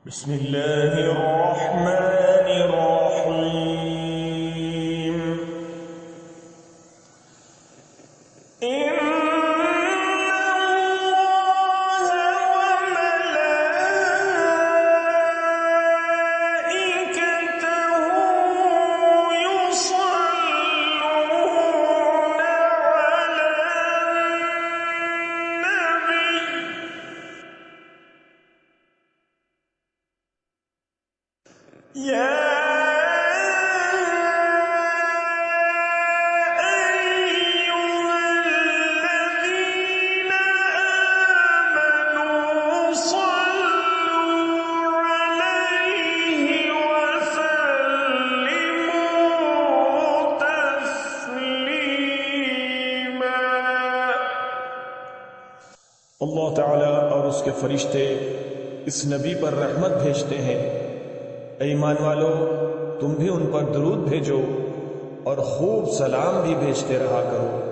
बिस्मिल्लाहिर्रहमानिर्रहीम। अल्लाह ताला और उसके फरिश्ते इस नबी पर रहमत भेजते हैं। ऐ ईमान वालो, तुम भी उन पर दुरूद भेजो और खूब सलाम भी भेजते रहा करो।